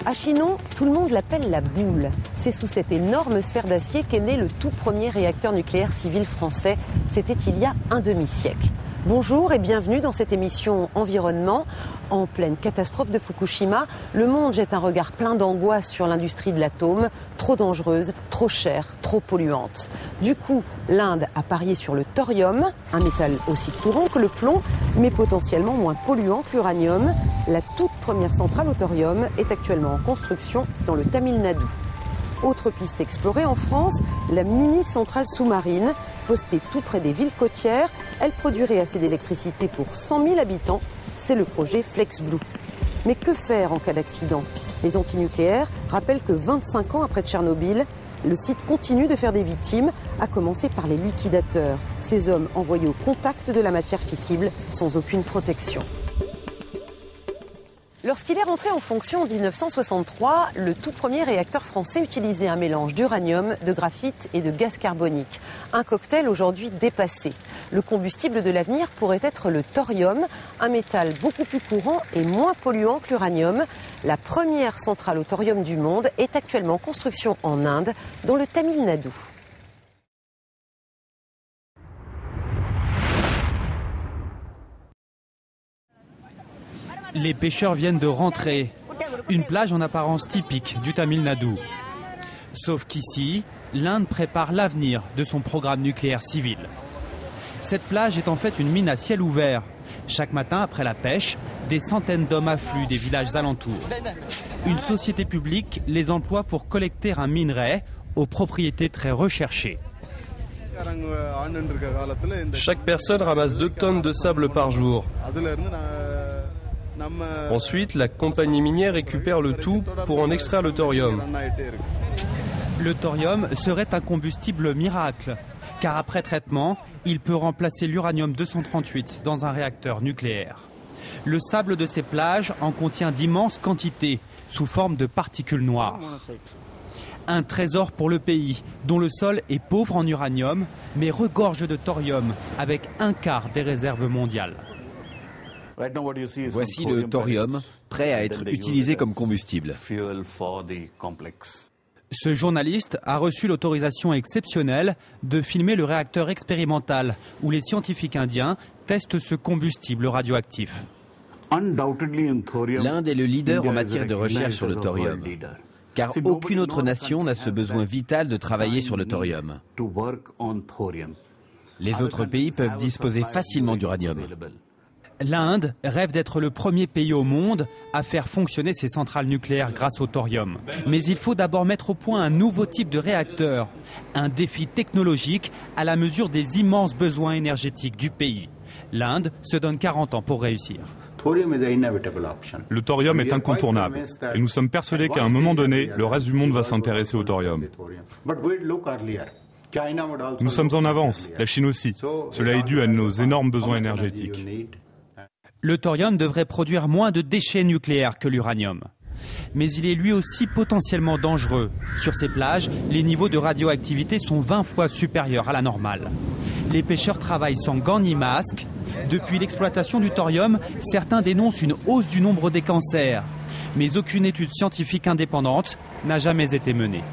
À Chinon, tout le monde l'appelle la boule. C'est sous cette énorme sphère d'acier qu'est né le tout premier réacteur nucléaire civil français. C'était il y a un demi-siècle. Bonjour et bienvenue dans cette émission Environnement. En pleine catastrophe de Fukushima, le monde jette un regard plein d'angoisse sur l'industrie de l'atome, trop dangereuse, trop chère, trop polluante. Du coup, l'Inde a parié sur le thorium, un métal aussi courant que le plomb, mais potentiellement moins polluant que l'uranium. La toute première centrale au thorium est actuellement en construction dans le Tamil Nadu. Autre piste explorée en France, la mini-centrale sous-marine. Postée tout près des villes côtières, elle produirait assez d'électricité pour 100 000 habitants. C'est le projet FlexBlue. Mais que faire en cas d'accident? Les antinucléaires rappellent que 25 ans après Tchernobyl, le site continue de faire des victimes, à commencer par les liquidateurs. Ces hommes envoyés au contact de la matière fissible sans aucune protection. Lorsqu'il est rentré en fonction en 1963, le tout premier réacteur français utilisait un mélange d'uranium, de graphite et de gaz carbonique. Un cocktail aujourd'hui dépassé. Le combustible de l'avenir pourrait être le thorium, un métal beaucoup plus courant et moins polluant que l'uranium. La première centrale au thorium du monde est actuellement en construction en Inde, dans le Tamil Nadu. Les pêcheurs viennent de rentrer. Une plage en apparence typique du Tamil Nadu. Sauf qu'ici, l'Inde prépare l'avenir de son programme nucléaire civil. Cette plage est en fait une mine à ciel ouvert. Chaque matin, après la pêche, des centaines d'hommes affluent des villages alentours. Une société publique les emploie pour collecter un minerai aux propriétés très recherchées. Chaque personne ramasse 2 tonnes de sable par jour. Ensuite, la compagnie minière récupère le tout pour en extraire le thorium. Le thorium serait un combustible miracle, car après traitement, il peut remplacer l'uranium-238 dans un réacteur nucléaire. Le sable de ces plages en contient d'immenses quantités, sous forme de particules noires. Un trésor pour le pays, dont le sol est pauvre en uranium, mais regorge de thorium, avec un quart des réserves mondiales. Voici le thorium, prêt à être utilisé comme combustible. Ce journaliste a reçu l'autorisation exceptionnelle de filmer le réacteur expérimental où les scientifiques indiens testent ce combustible radioactif. L'Inde est le leader en matière de recherche sur le thorium, car aucune autre nation n'a ce besoin vital de travailler sur le thorium. Les autres pays peuvent disposer facilement d'uranium. L'Inde rêve d'être le premier pays au monde à faire fonctionner ses centrales nucléaires grâce au thorium. Mais il faut d'abord mettre au point un nouveau type de réacteur, un défi technologique à la mesure des immenses besoins énergétiques du pays. L'Inde se donne 40 ans pour réussir. Le thorium est incontournable et nous sommes persuadés qu'à un moment donné, le reste du monde va s'intéresser au thorium. Nous sommes en avance, la Chine aussi. Cela est dû à nos énormes besoins énergétiques. Le thorium devrait produire moins de déchets nucléaires que l'uranium. Mais il est lui aussi potentiellement dangereux. Sur ces plages, les niveaux de radioactivité sont 20 fois supérieurs à la normale. Les pêcheurs travaillent sans gants ni masques. Depuis l'exploitation du thorium, certains dénoncent une hausse du nombre des cancers. Mais aucune étude scientifique indépendante n'a jamais été menée.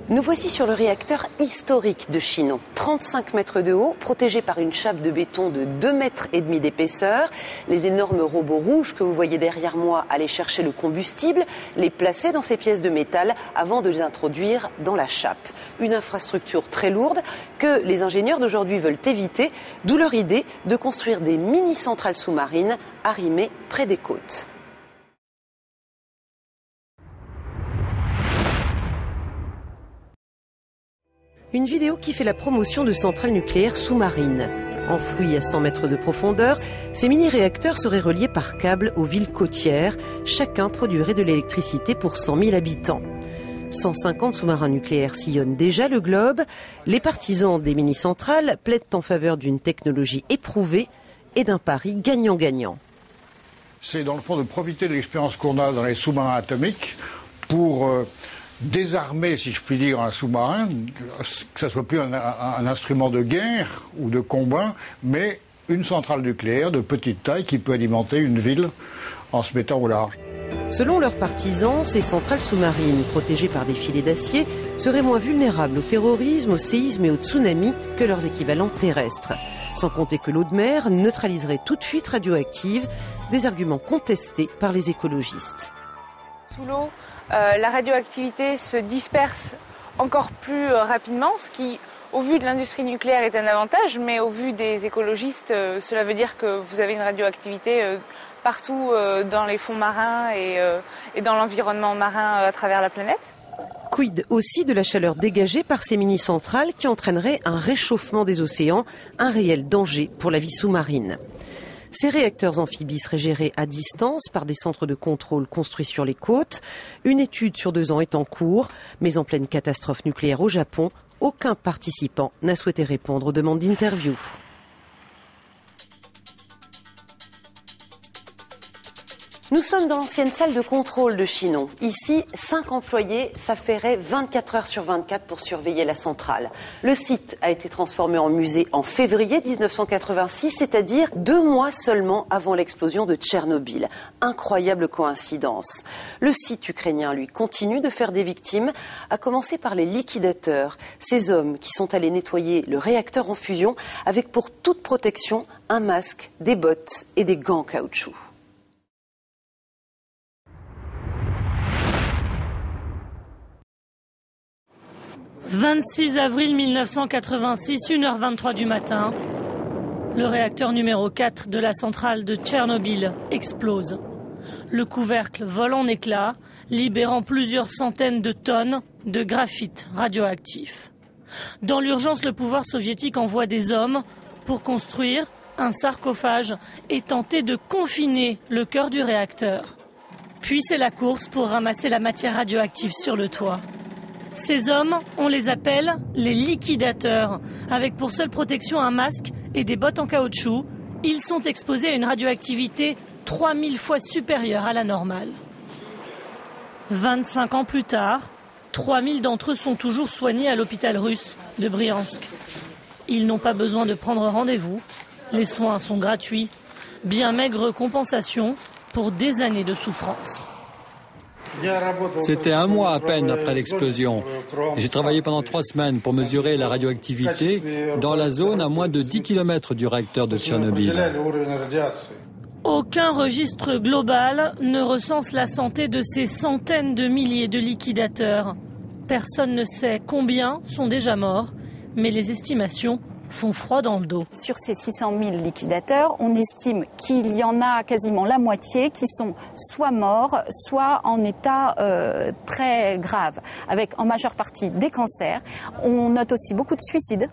Nous voici sur le réacteur historique de Chinon. 35 mètres de haut, protégé par une chape de béton de 2,5 mètres d'épaisseur. Les énormes robots rouges que vous voyez derrière moi allaient chercher le combustible, les placer dans ces pièces de métal avant de les introduire dans la chape. Une infrastructure très lourde que les ingénieurs d'aujourd'hui veulent éviter, d'où leur idée de construire des mini-centrales sous-marines arrimées près des côtes. Une vidéo qui fait la promotion de centrales nucléaires sous-marines. Enfouis à 100 mètres de profondeur, ces mini-réacteurs seraient reliés par câble aux villes côtières. Chacun produirait de l'électricité pour 100 000 habitants. 150 sous-marins nucléaires sillonnent déjà le globe. Les partisans des mini-centrales plaident en faveur d'une technologie éprouvée et d'un pari gagnant-gagnant. C'est dans le fond de profiter de l'expérience qu'on a dans les sous-marins atomiques pour désarmer, si je puis dire, un sous-marin, que ça soit plus un instrument de guerre ou de combat, mais une centrale nucléaire de petite taille qui peut alimenter une ville en se mettant au large. Selon leurs partisans, ces centrales sous-marines, protégées par des filets d'acier, seraient moins vulnérables au terrorisme, au séisme et au tsunami que leurs équivalents terrestres. Sans compter que l'eau de mer neutraliserait toute fuite radioactive, des arguments contestés par les écologistes. Sous l'eau, la radioactivité se disperse encore plus rapidement, ce qui, au vu de l'industrie nucléaire, est un avantage, mais au vu des écologistes, cela veut dire que vous avez une radioactivité partout dans les fonds marins et dans l'environnement marin à travers la planète. Quid aussi de la chaleur dégagée par ces mini-centrales qui entraînerait un réchauffement des océans, un réel danger pour la vie sous-marine. Ces réacteurs amphibies seraient gérés à distance par des centres de contrôle construits sur les côtes. Une étude sur 2 ans est en cours, mais en pleine catastrophe nucléaire au Japon, aucun participant n'a souhaité répondre aux demandes d'interview. Nous sommes dans l'ancienne salle de contrôle de Chinon. Ici, 5 employés s'affairaient 24 heures sur 24 pour surveiller la centrale. Le site a été transformé en musée en février 1986, c'est-à-dire 2 mois seulement avant l'explosion de Tchernobyl. Incroyable coïncidence. Le site ukrainien, lui, continue de faire des victimes, à commencer par les liquidateurs. Ces hommes qui sont allés nettoyer le réacteur en fusion avec pour toute protection un masque, des bottes et des gants en caoutchouc. « 26 avril 1986, 1h23 du matin, le réacteur numéro 4 de la centrale de Tchernobyl explose. Le couvercle vole en éclats, libérant plusieurs centaines de tonnes de graphite radioactif. Dans l'urgence, le pouvoir soviétique envoie des hommes pour construire un sarcophage et tenter de confiner le cœur du réacteur. Puis c'est la course pour ramasser la matière radioactive sur le toit. Ces hommes, on les appelle les liquidateurs, avec pour seule protection un masque et des bottes en caoutchouc. Ils sont exposés à une radioactivité 3000 fois supérieure à la normale. 25 ans plus tard, 3000 d'entre eux sont toujours soignés à l'hôpital russe de Briansk. Ils n'ont pas besoin de prendre rendez-vous. Les soins sont gratuits. Bien maigre compensation pour des années de souffrance. C'était 1 mois à peine après l'explosion. J'ai travaillé pendant 3 semaines pour mesurer la radioactivité dans la zone à moins de 10 km du réacteur de Tchernobyl. Aucun registre global ne recense la santé de ces centaines de milliers de liquidateurs. Personne ne sait combien sont déjà morts, mais les estimations font froid dans le dos. Sur ces 600 000 liquidateurs, on estime qu'il y en a quasiment la moitié qui sont soit morts, soit en état très grave, avec en majeure partie des cancers. On note aussi beaucoup de suicides,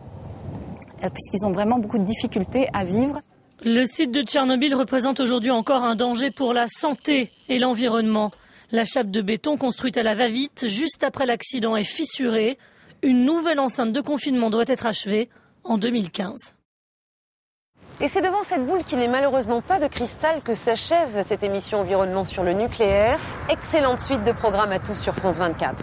puisqu'ils ont vraiment beaucoup de difficultés à vivre. Le site de Tchernobyl représente aujourd'hui encore un danger pour la santé et l'environnement. La chape de béton construite à la va-vite juste après l'accident est fissurée. Une nouvelle enceinte de confinement doit être achevée en 2015. Et c'est devant cette boule qui n'est malheureusement pas de cristal que s'achève cette émission Environnement sur le nucléaire. Excellente suite de programmes à tous sur France 24.